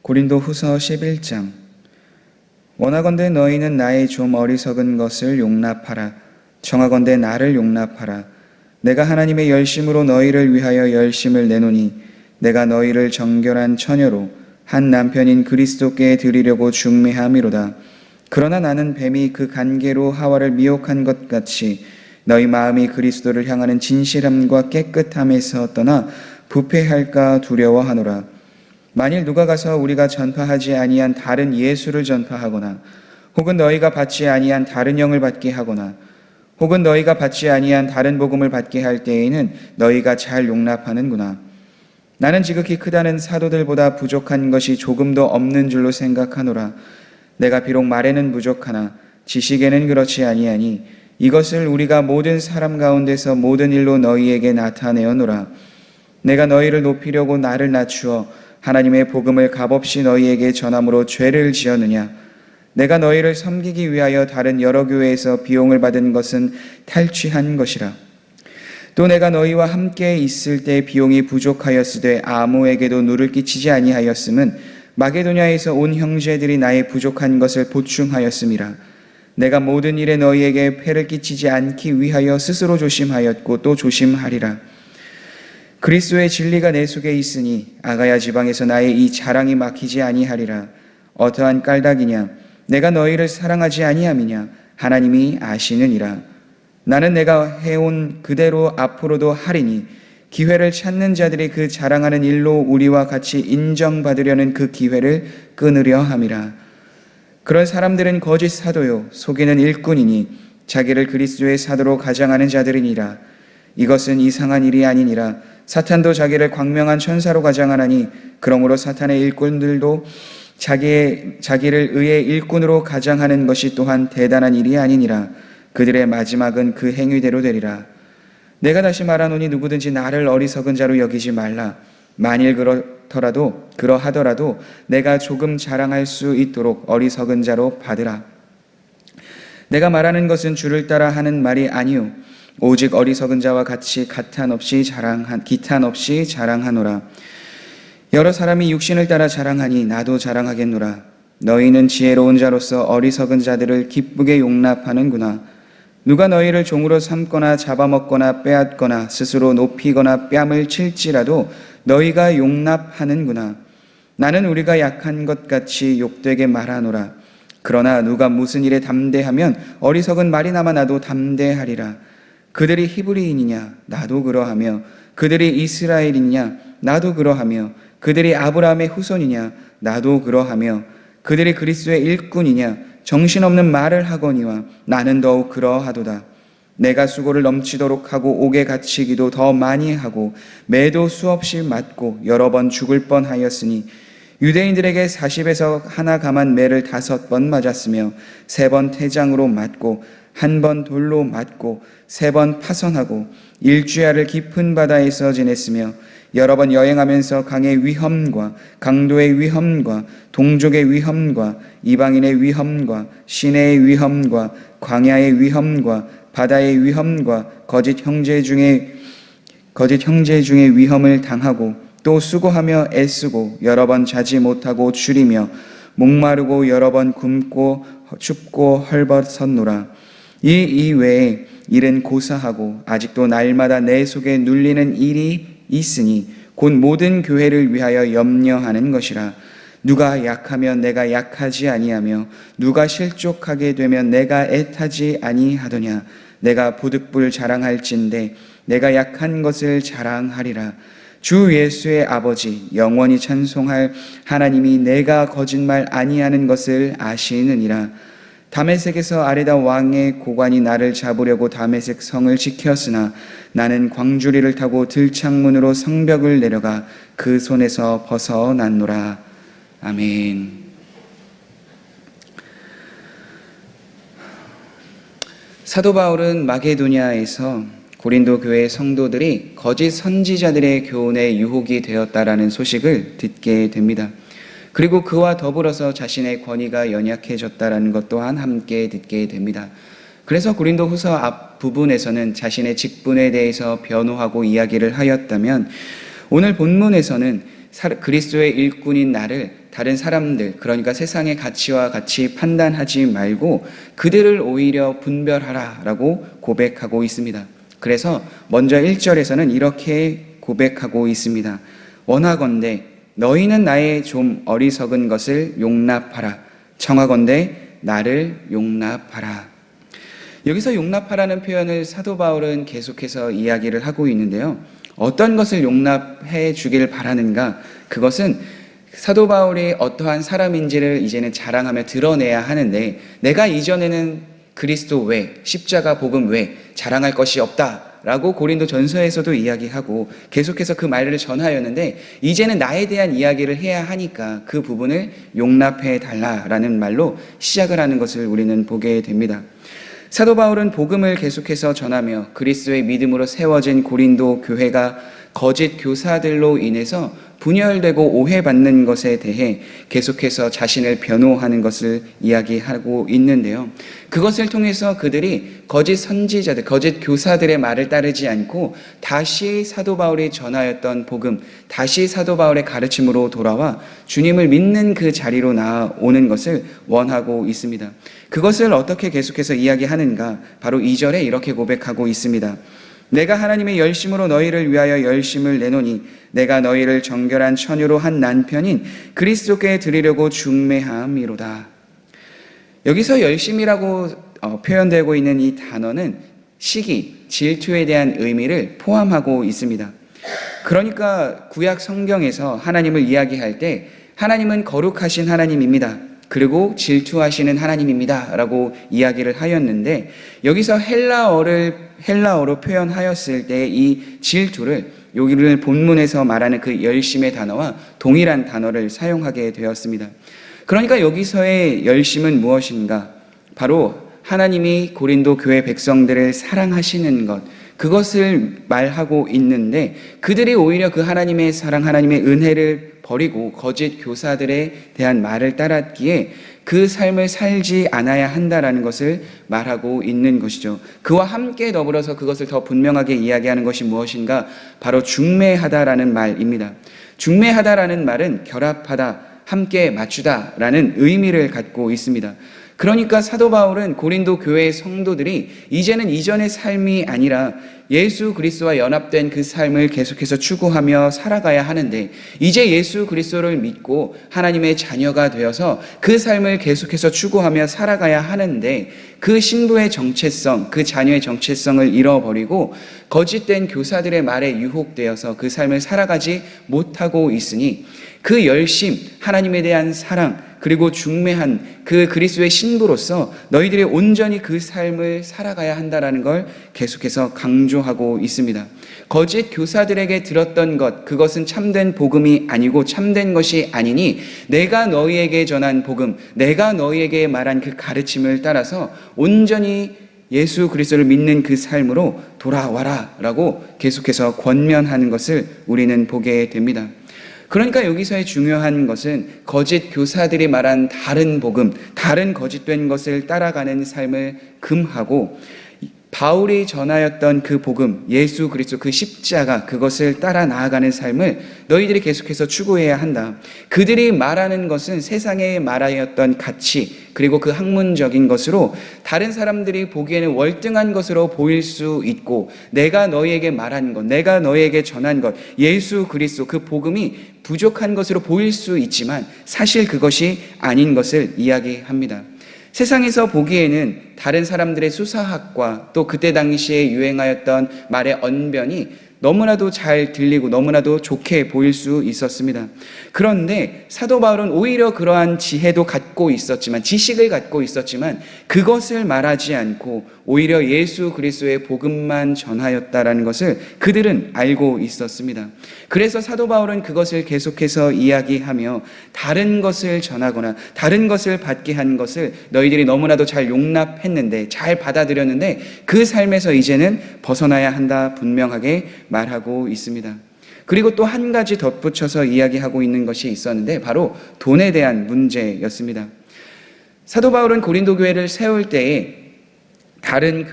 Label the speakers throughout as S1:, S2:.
S1: 고린도후서 11장. 원하건대 너희는 나의 좀 어리석은 것을 용납하라. 청하건대 나를 용납하라. 내가 하나님의 열심으로 너희를 위하여 열심을 내노니 내가 너희를 정결한 처녀로 한 남편인 그리스도께 드리려고 중매함이로다. 그러나 나는 뱀이 그 간계로 하와를 미혹한 것 같이 너희 마음이 그리스도를 향하는 진실함과 깨끗함에서 떠나 부패할까 두려워하노라. 만일 누가 가서 우리가 전파하지 아니한 다른 예수를 전파하거나 혹은 너희가 받지 아니한 다른 영을 받게 하거나 혹은 너희가 받지 아니한 다른 복음을 받게 할 때에는 너희가 잘 용납하는구나. 나는 지극히 크다는 사도들보다 부족한 것이 조금도 없는 줄로 생각하노라. 내가 비록 말에는 부족하나 지식에는 그렇지 아니하니 이것을 우리가 모든 사람 가운데서 모든 일로 너희에게 나타내어노라. 내가 너희를 높이려고 나를 낮추어 하나님의 복음을 값없이 너희에게 전함으로 죄를 지었느냐? 내가 너희를 섬기기 위하여 다른 여러 교회에서 비용을 받은 것은 탈취한 것이라. 또 내가 너희와 함께 있을 때 비용이 부족하였으되 아무에게도 누를 끼치지 아니하였음은 마게도냐에서 온 형제들이 나의 부족한 것을 보충하였음이라. 내가 모든 일에 너희에게 폐를 끼치지 않기 위하여 스스로 조심하였고 또 조심하리라. 그리스도의 진리가 내 속에 있으니 아가야 지방에서 나의 이 자랑이 막히지 아니하리라. 어떠한 깔닥이냐? 내가 너희를 사랑하지 아니함이냐? 하나님이 아시느니라. 나는 내가 해온 그대로 앞으로도 하리니 기회를 찾는 자들이 그 자랑하는 일로 우리와 같이 인정받으려는 그 기회를 끊으려 함이라. 그런 사람들은 거짓 사도요 속이는 일꾼이니 자기를 그리스도의 사도로 가장하는 자들이니라. 이것은 이상한 일이 아니니라. 사탄도 자기를 광명한 천사로 가장하나니 그러므로 사탄의 일꾼들도 자기를 의의 일꾼으로 가장하는 것이 또한 대단한 일이 아니니라. 그들의 마지막은 그 행위대로 되리라. 내가 다시 말하노니 누구든지 나를 어리석은 자로 여기지 말라. 만일 그러하더라도 내가 조금 자랑할 수 있도록 어리석은 자로 받으라. 내가 말하는 것은 주를 따라 하는 말이 아니요 오직 어리석은 자와 같이 기탄 없이 자랑하노라. 여러 사람이 육신을 따라 자랑하니 나도 자랑하겠노라. 너희는 지혜로운 자로서 어리석은 자들을 기쁘게 용납하는구나. 누가 너희를 종으로 삼거나 잡아먹거나 빼앗거나 스스로 높이거나 뺨을 칠지라도 너희가 용납하는구나. 나는 우리가 약한 것 같이 욕되게 말하노라. 그러나 누가 무슨 일에 담대하면 어리석은 말이나마 나도 담대하리라. 그들이 히브리인이냐? 나도 그러하며 그들이 이스라엘이냐? 나도 그러하며 그들이 아브라함의 후손이냐? 나도 그러하며 그들이 그리스도의 일꾼이냐? 정신없는 말을 하거니와 나는 더욱 그러하도다. 내가 수고를 넘치도록 하고 옥에 갇히기도 더 많이 하고 매도 수없이 맞고 여러 번 죽을 뻔하였으니 유대인들에게 40에서 하나 감한 매를 5번 맞았으며 3번 태장으로 맞고 1번 돌로 맞고 3번 파선하고 일주야를 깊은 바다에서 지냈으며 여러 번 여행하면서 강의 위험과 강도의 위험과 동족의 위험과 이방인의 위험과 시내의 위험과 광야의 위험과 바다의 위험과 거짓 형제 중에 위험을 당하고 또 수고하며 애쓰고 여러 번 자지 못하고 줄이며 목마르고 여러 번 굶고 춥고 헐벗었노라. 이 이외에 일은 고사하고 아직도 날마다 내 속에 눌리는 일이 있으니 곧 모든 교회를 위하여 염려하는 것이라. 누가 약하면 내가 약하지 아니하며 누가 실족하게 되면 내가 애타지 아니하더냐. 내가 부득불 자랑할진대 내가 약한 것을 자랑하리라. 주 예수의 아버지 영원히 찬송할 하나님이 내가 거짓말 아니하는 것을 아시느니라. 다메섹에서 아레다 왕의 고관이 나를 잡으려고 다메섹 성을 지켰으나 나는 광주리를 타고 들창문으로 성벽을 내려가 그 손에서 벗어났노라. 아멘. 사도 바울은 마게도냐에서 고린도 교회 성도들이 거짓 선지자들의 교훈에 유혹이 되었다라는 소식을 듣게 됩니다. 그리고 그와 더불어서 자신의 권위가 연약해졌다는 것 또한 함께 듣게 됩니다. 그래서 고린도 후서 앞부분에서는 자신의 직분에 대해서 변호하고 이야기를 하였다면 오늘 본문에서는 그리스도의 일꾼인 나를 다른 사람들, 그러니까 세상의 가치와 같이 판단하지 말고 그들을 오히려 분별하라라고 고백하고 있습니다. 그래서 먼저 1절에서는 이렇게 고백하고 있습니다. 원하건대 너희는 나의 좀 어리석은 것을 용납하라. 청하건대 나를 용납하라. 여기서 용납하라는 표현을 사도 바울은 계속해서 이야기를 하고 있는데요. 어떤 것을 용납해 주길 바라는가? 그것은 사도 바울이 어떠한 사람인지를 이제는 자랑하며 드러내야 하는데, 내가 이전에는 그리스도 외, 십자가 복음 외 자랑할 것이 없다라고 고린도 전서에서도 이야기하고 계속해서 그 말을 전하였는데, 이제는 나에 대한 이야기를 해야 하니까 그 부분을 용납해 달라라는 말로 시작을 하는 것을 우리는 보게 됩니다. 사도 바울은 복음을 계속해서 전하며 그리스도의 믿음으로 세워진 고린도 교회가 거짓 교사들로 인해서 분열되고 오해받는 것에 대해 계속해서 자신을 변호하는 것을 이야기하고 있는데요. 그것을 통해서 그들이 거짓 선지자들, 거짓 교사들의 말을 따르지 않고 다시 사도 바울이 전하였던 복음, 다시 사도 바울의 가르침으로 돌아와 주님을 믿는 그 자리로 나아오는 것을 원하고 있습니다. 그것을 어떻게 계속해서 이야기하는가? 바로 2절에 이렇게 고백하고 있습니다. 내가 하나님의 열심으로 너희를 위하여 열심을 내노니 내가 너희를 정결한 처녀로 한 남편인 그리스도께 드리려고 중매함이로다. 여기서 열심이라고 표현되고 있는 이 단어는 시기, 질투에 대한 의미를 포함하고 있습니다. 그러니까 구약 성경에서 하나님을 이야기할 때 하나님은 거룩하신 하나님입니다. 그리고 질투하시는 하나님입니다 라고 이야기를 하였는데, 여기서 헬라어로 표현하였을 때 이 질투를 여기를 본문에서 말하는 그 열심의 단어와 동일한 단어를 사용하게 되었습니다. 그러니까 여기서의 열심은 무엇인가? 바로 하나님이 고린도 교회 백성들을 사랑하시는 것, 그것을 말하고 있는데, 그들이 오히려 그 하나님의 사랑, 하나님의 은혜를 버리고 거짓 교사들에 대한 말을 따랐기에 그 삶을 살지 않아야 한다라는 것을 말하고 있는 것이죠. 그와 함께 더불어서 그것을 더 분명하게 이야기하는 것이 무엇인가? 바로 중매하다라는 말입니다. 중매하다라는 말은 결합하다, 함께 맞추다라는 의미를 갖고 있습니다. 그러니까 사도 바울은 고린도 교회의 성도들이 이제는 이전의 삶이 아니라 예수 그리스도와 연합된 그 삶을 계속해서 추구하며 살아가야 하는데, 이제 예수 그리스도를 믿고 하나님의 자녀가 되어서 그 삶을 계속해서 추구하며 살아가야 하는데, 그 신부의 정체성, 그 자녀의 정체성을 잃어버리고 거짓된 교사들의 말에 유혹되어서 그 삶을 살아가지 못하고 있으니, 그 열심, 하나님에 대한 사랑, 그리고 중매한 그 그리스도의 신부로서 너희들이 온전히 그 삶을 살아가야 한다라는 걸 계속해서 강조하고 있습니다. 거짓 교사들에게 들었던 것, 그것은 참된 복음이 아니고 참된 것이 아니니 내가 너희에게 전한 복음, 내가 너희에게 말한 그 가르침을 따라서 온전히 예수 그리스도를 믿는 그 삶으로 돌아와라 라고 계속해서 권면하는 것을 우리는 보게 됩니다. 그러니까 여기서의 중요한 것은 거짓 교사들이 말한 다른 복음, 다른 거짓된 것을 따라가는 삶을 금하고 바울이 전하였던 그 복음, 예수 그리스도 그 십자가, 그것을 따라 나아가는 삶을 너희들이 계속해서 추구해야 한다. 그들이 말하는 것은 세상에 말하였던 가치, 그리고 그 학문적인 것으로 다른 사람들이 보기에는 월등한 것으로 보일 수 있고, 내가 너희에게 말한 것, 내가 너희에게 전한 것, 예수 그리스도 그 복음이 부족한 것으로 보일 수 있지만 사실 그것이 아닌 것을 이야기합니다. 세상에서 보기에는 다른 사람들의 수사학과 또 그때 당시에 유행하였던 말의 언변이 너무나도 잘 들리고 너무나도 좋게 보일 수 있었습니다. 그런데 사도 바울은 오히려 그러한 지혜도 갖고 있었지만, 지식을 갖고 있었지만 그것을 말하지 않고 오히려 예수 그리스도의 복음만 전하였다라는 것을 그들은 알고 있었습니다. 그래서 사도 바울은 그것을 계속해서 이야기하며 다른 것을 전하거나 다른 것을 받게 한 것을 너희들이 너무나도 잘 용납했는데, 잘 받아들였는데 그 삶에서 이제는 벗어나야 한다 분명하게 말하고 있습니다. 그리고 또 한 가지 덧붙여서 이야기하고 있는 것이 있었는데 바로 돈에 대한 문제였습니다. 사도 바울은 고린도 교회를 세울 때에 다른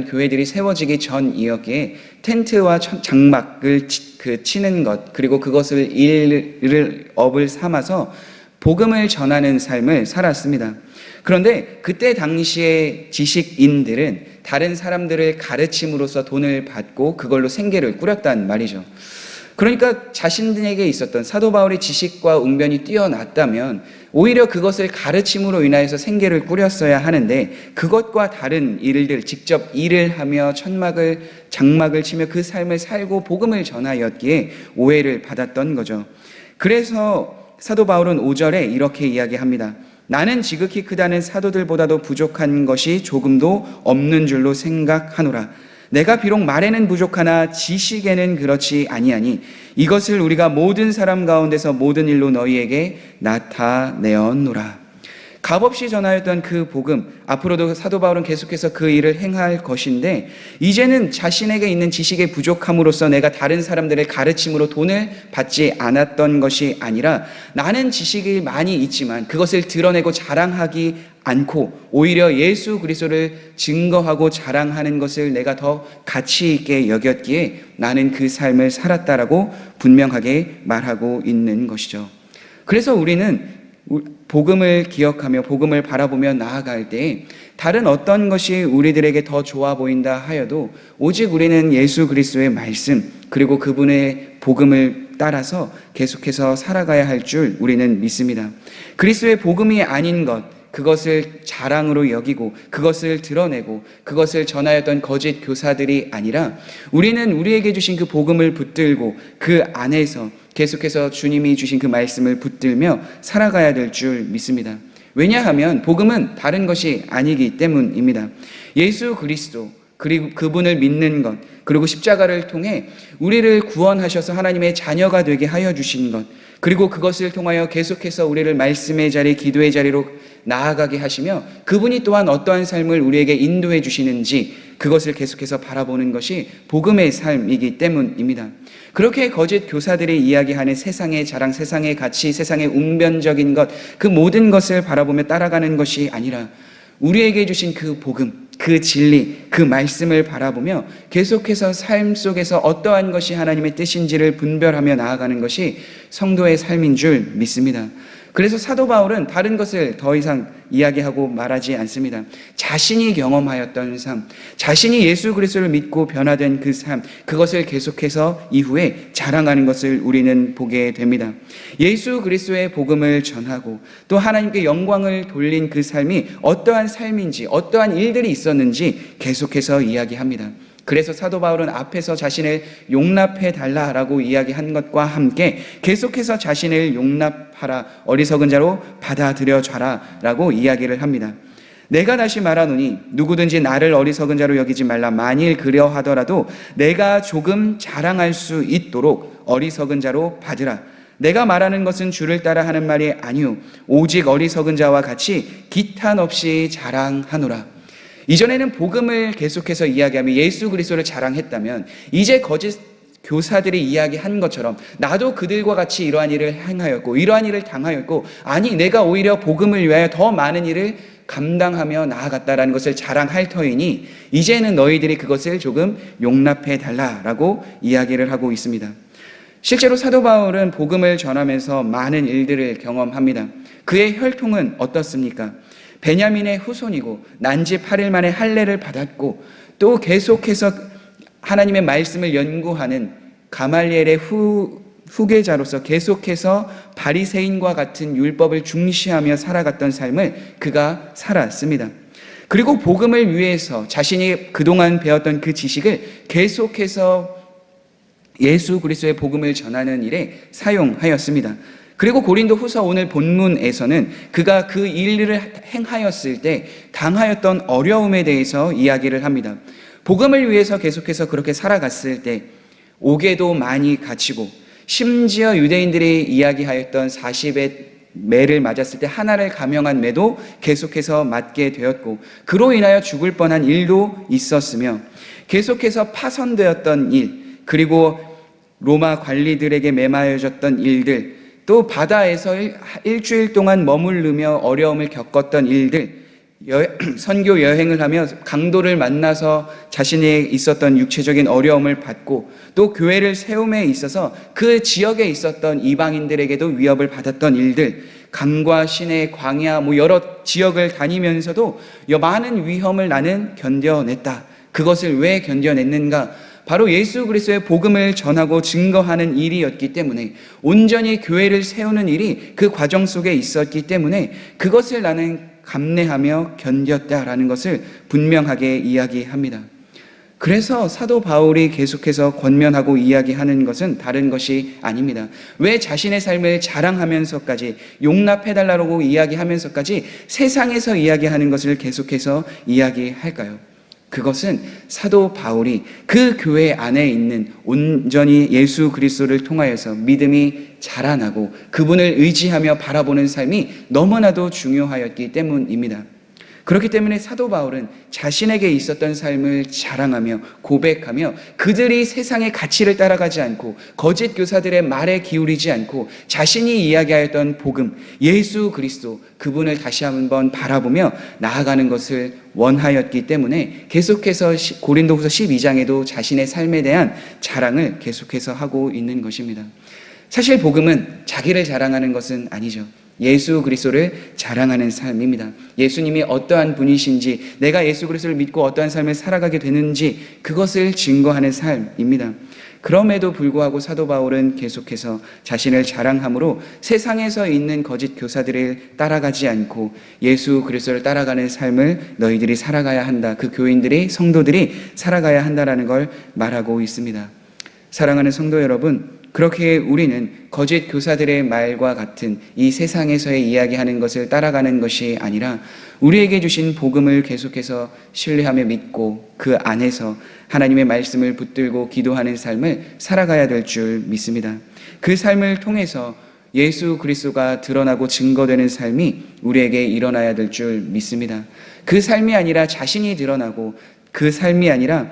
S1: 교회들이 세워지기 전이었기에 텐트와 장막을 치는 것, 그리고 그것을 업을 삼아서 복음을 전하는 삶을 살았습니다. 그런데 그때 당시의 지식인들은 다른 사람들을 가르침으로써 돈을 받고 그걸로 생계를 꾸렸단 말이죠. 그러니까 자신에게 있었던 사도 바울의 지식과 웅변이 뛰어났다면 오히려 그것을 가르침으로 인하여서 생계를 꾸렸어야 하는데, 그것과 다른 일들, 직접 일을 하며 장막을 치며 그 삶을 살고 복음을 전하였기에 오해를 받았던 거죠. 그래서 사도 바울은 5절에 이렇게 이야기합니다. 나는 지극히 크다는 사도들보다도 부족한 것이 조금도 없는 줄로 생각하노라. 내가 비록 말에는 부족하나 지식에는 그렇지 아니하니 이것을 우리가 모든 사람 가운데서 모든 일로 너희에게 나타내었노라. 값없이 전하였던 그 복음, 앞으로도 사도 바울은 계속해서 그 일을 행할 것인데, 이제는 자신에게 있는 지식의 부족함으로써 내가 다른 사람들을 가르침으로 돈을 받지 않았던 것이 아니라, 나는 지식이 많이 있지만 그것을 드러내고 자랑하기 않고 오히려 예수 그리스도를 증거하고 자랑하는 것을 내가 더 가치 있게 여겼기에 나는 그 삶을 살았다라고 분명하게 말하고 있는 것이죠. 그래서 우리는 복음을 기억하며 복음을 바라보며 나아갈 때 다른 어떤 것이 우리들에게 더 좋아 보인다 하여도 오직 우리는 예수 그리스도의 말씀, 그리고 그분의 복음을 따라서 계속해서 살아가야 할 줄 우리는 믿습니다. 그리스도의 복음이 아닌 것, 그것을 자랑으로 여기고 그것을 드러내고 그것을 전하였던 거짓 교사들이 아니라, 우리는 우리에게 주신 그 복음을 붙들고 그 안에서 계속해서 주님이 주신 그 말씀을 붙들며 살아가야 될 줄 믿습니다. 왜냐하면 복음은 다른 것이 아니기 때문입니다. 예수 그리스도, 그리고 그분을 믿는 것, 그리고 십자가를 통해 우리를 구원하셔서 하나님의 자녀가 되게 하여 주신 것, 그리고 그것을 통하여 계속해서 우리를 말씀의 자리, 기도의 자리로 나아가게 하시며 그분이 또한 어떠한 삶을 우리에게 인도해 주시는지 그것을 계속해서 바라보는 것이 복음의 삶이기 때문입니다. 그렇게 거짓 교사들이 이야기하는 세상의 자랑, 세상의 가치, 세상의 웅변적인 것, 그 모든 것을 바라보며 따라가는 것이 아니라 우리에게 주신 그 복음, 그 진리, 그 말씀을 바라보며 계속해서 삶 속에서 어떠한 것이 하나님의 뜻인지를 분별하며 나아가는 것이 성도의 삶인 줄 믿습니다. 그래서 사도 바울은 다른 것을 더 이상 이야기하고 말하지 않습니다. 자신이 경험하였던 삶, 자신이 예수 그리스도를 믿고 변화된 그 삶, 그것을 계속해서 이후에 자랑하는 것을 우리는 보게 됩니다. 예수 그리스도의 복음을 전하고 또 하나님께 영광을 돌린 그 삶이 어떠한 삶인지, 어떠한 일들이 있었는지 계속해서 이야기합니다. 그래서 사도 바울은 앞에서 자신을 용납해 달라라고 이야기한 것과 함께 계속해서 자신을 용납하라, 어리석은 자로 받아들여 줘라 라고 이야기를 합니다. 내가 다시 말하노니 누구든지 나를 어리석은 자로 여기지 말라. 만일 그려 하더라도 내가 조금 자랑할 수 있도록 어리석은 자로 받으라. 내가 말하는 것은 주를 따라 하는 말이 아니오 오직 어리석은 자와 같이 기탄 없이 자랑하노라. 이전에는 복음을 계속해서 이야기하며 예수 그리스도를 자랑했다면, 이제 거짓 교사들이 이야기한 것처럼 나도 그들과 같이 이러한 일을 행하였고 이러한 일을 당하였고, 아니 내가 오히려 복음을 위하여 더 많은 일을 감당하며 나아갔다라는 것을 자랑할 터이니 이제는 너희들이 그것을 조금 용납해 달라라고 이야기를 하고 있습니다. 실제로 사도 바울은 복음을 전하면서 많은 일들을 경험합니다. 그의 혈통은 어떻습니까? 베냐민의 후손이고 난지 8일 만에 할례를 받았고 또 계속해서 하나님의 말씀을 연구하는 가말리엘의 후계자로서 계속해서 바리새인과 같은 율법을 중시하며 살아갔던 삶을 그가 살았습니다. 그리고 복음을 위해서 자신이 그동안 배웠던 그 지식을 계속해서 예수 그리스도의 복음을 전하는 일에 사용하였습니다. 그리고 고린도 후서 오늘 본문에서는 그가 그 일을 행하였을 때 당하였던 어려움에 대해서 이야기를 합니다. 복음을 위해서 계속해서 그렇게 살아갔을 때 옥에도 많이 갇히고, 심지어 유대인들이 이야기하였던 40의 매를 맞았을 때 하나를 감형한 매도 계속해서 맞게 되었고, 그로 인하여 죽을 뻔한 일도 있었으며, 계속해서 파선되었던 일, 그리고 로마 관리들에게 매맞아졌던 일들, 또 바다에서 일주일 동안 머무르며 어려움을 겪었던 일들, 선교 여행을 하며 강도를 만나서 자신이 있었던 육체적인 어려움을 받고 또 교회를 세움에 있어서 그 지역에 있었던 이방인들에게도 위협을 받았던 일들, 강과 시내, 광야 여러 지역을 다니면서도 많은 위험을 나는 견뎌냈다. 그것을 왜 견뎌냈는가? 바로 예수 그리스도의 복음을 전하고 증거하는 일이었기 때문에, 온전히 교회를 세우는 일이 그 과정 속에 있었기 때문에 그것을 나는 감내하며 견뎠다라는 것을 분명하게 이야기합니다. 그래서 사도 바울이 계속해서 권면하고 이야기하는 것은 다른 것이 아닙니다. 왜 자신의 삶을 자랑하면서까지, 용납해달라고 이야기하면서까지 세상에서 이야기하는 것을 계속해서 이야기할까요? 그것은 사도 바울이 그 교회 안에 있는 온전히 예수 그리스도를 통하여서 믿음이 자라나고 그분을 의지하며 바라보는 삶이 너무나도 중요하였기 때문입니다. 그렇기 때문에 사도 바울은 자신에게 있었던 삶을 자랑하며 고백하며, 그들이 세상의 가치를 따라가지 않고 거짓 교사들의 말에 기울이지 않고 자신이 이야기하였던 복음, 예수 그리스도, 그분을 다시 한번 바라보며 나아가는 것을 원하였기 때문에 계속해서 고린도후서 12장에도 자신의 삶에 대한 자랑을 계속해서 하고 있는 것입니다. 사실 복음은 자기를 자랑하는 것은 아니죠. 예수 그리스도를 자랑하는 삶입니다. 예수님이 어떠한 분이신지, 내가 예수 그리스도를 믿고 어떠한 삶을 살아가게 되는지, 그것을 증거하는 삶입니다. 그럼에도 불구하고 사도 바울은 계속해서 자신을 자랑함으로 세상에서 있는 거짓 교사들을 따라가지 않고 예수 그리스도를 따라가는 삶을 너희들이 살아가야 한다, 그 교인들이, 성도들이 살아가야 한다라는 걸 말하고 있습니다. 사랑하는 성도 여러분, 그렇게 우리는 거짓 교사들의 말과 같은 이 세상에서의 이야기하는 것을 따라가는 것이 아니라 우리에게 주신 복음을 계속해서 신뢰하며 믿고 그 안에서 하나님의 말씀을 붙들고 기도하는 삶을 살아가야 될 줄 믿습니다. 그 삶을 통해서 예수 그리스도가 드러나고 증거되는 삶이 우리에게 일어나야 될 줄 믿습니다. 그 삶이 아니라 자신이 드러나고, 그 삶이 아니라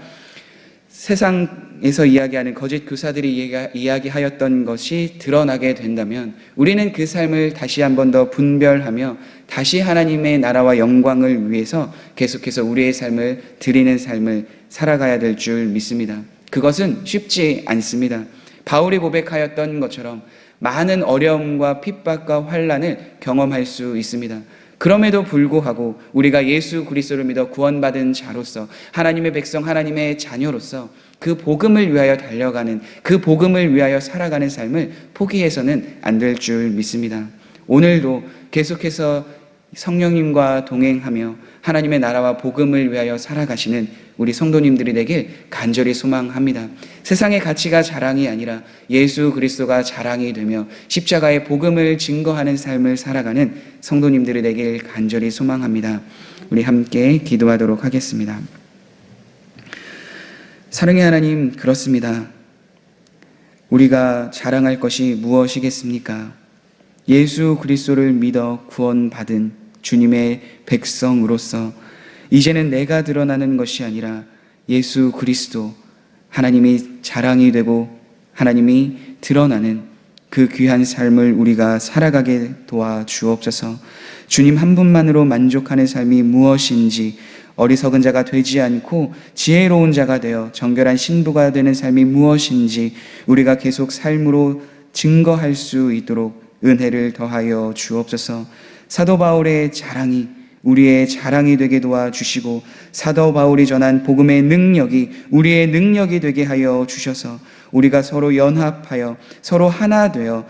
S1: 세상에서 이야기하는 거짓 교사들이 이야기하였던 것이 드러나게 된다면 우리는 그 삶을 다시 한 번 더 분별하며 다시 하나님의 나라와 영광을 위해서 계속해서 우리의 삶을 드리는 삶을 살아가야 될 줄 믿습니다. 그것은 쉽지 않습니다. 바울이 고백하였던 것처럼 많은 어려움과 핍박과 환난을 경험할 수 있습니다. 그럼에도 불구하고 우리가 예수 그리스도를 믿어 구원받은 자로서, 하나님의 백성, 하나님의 자녀로서 그 복음을 위하여 달려가는, 그 복음을 위하여 살아가는 삶을 포기해서는 안 될 줄 믿습니다. 오늘도 계속해서 성령님과 동행하며 하나님의 나라와 복음을 위하여 살아가시는 우리 성도님들이 되길 간절히 소망합니다. 세상의 가치가 자랑이 아니라 예수 그리스도가 자랑이 되며 십자가의 복음을 증거하는 삶을 살아가는 성도님들이 되길 간절히 소망합니다. 우리 함께 기도하도록 하겠습니다. 사랑의 하나님, 그렇습니다. 우리가 자랑할 것이 무엇이겠습니까? 예수 그리스도를 믿어 구원받은 주님의 백성으로서 이제는 내가 드러나는 것이 아니라 예수 그리스도, 하나님이 자랑이 되고 하나님이 드러나는 그 귀한 삶을 우리가 살아가게 도와주옵소서. 주님 한 분만으로 만족하는 삶이 무엇인지, 어리석은 자가 되지 않고 지혜로운 자가 되어 정결한 신부가 되는 삶이 무엇인지 우리가 계속 삶으로 증거할 수 있도록 은혜를 더하여 주옵소서. 사도 바울의 자랑이 우리의 자랑이 되게 도와주시고, 사도 바울이 전한 복음의 능력이 우리의 능력이 되게 하여 주셔서 우리가 서로 연합하여 서로 하나 되어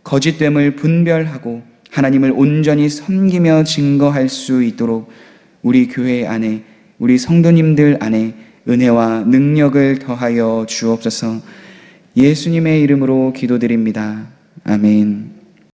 S1: 거짓됨을 분별하고 하나님을 온전히 섬기며 증거할 수 있도록 우리 교회 안에, 우리 성도님들 안에 은혜와 능력을 더하여 주옵소서. 예수님의 이름으로 기도드립니다. 아멘.